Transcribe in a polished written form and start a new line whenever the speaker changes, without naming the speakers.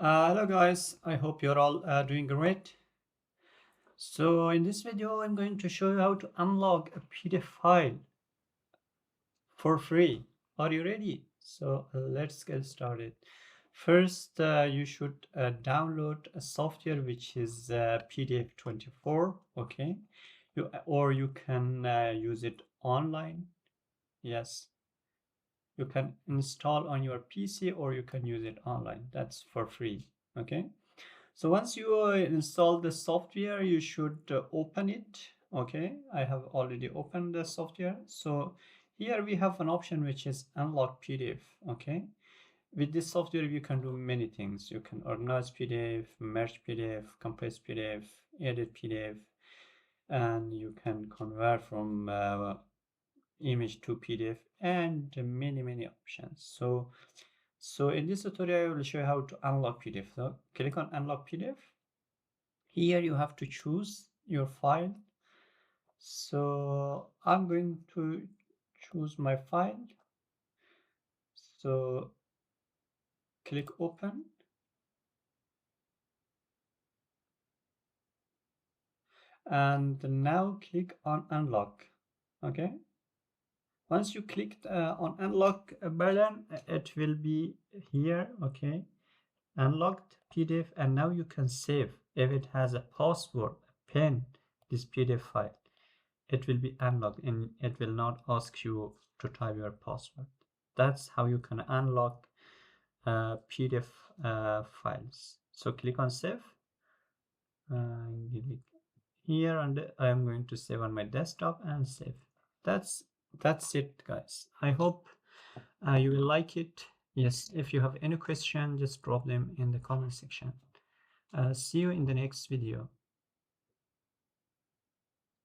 Hello guys, I hope you're all doing great. So in this video, I'm going to show you how to unlock a PDF file for free. Are you ready? So let's get started. First, you should download a software which is PDF24, okay? Or you can use it online. Yes, you can install on your PC or you can use it online. That's for free, okay? So once you install the software, you should open it. Okay, I have already opened the software. So here we have an option which is unlock PDF. Okay, with this software you can do many things. You can organize PDF, merge PDF, compress PDF, edit PDF, and you can convert from image to PDF and many options. So in this tutorial I will show you how to unlock PDF. So click on unlock PDF. Here you have to choose your file. So I'm going to choose my file. So click open, and now click on unlock. Okay, once you clicked on unlock button, it will be here. Okay, unlocked PDF, and now you can save. If it has a password, a pin, this PDF file, it will be unlocked and it will not ask you to type your password. That's how you can unlock PDF files. So click on save. Here, and I'm going to save on my desktop and save. That's that's it, guys. I hope you will like it. Yes, if you have any question, just drop them in the comment section. See you in the next video.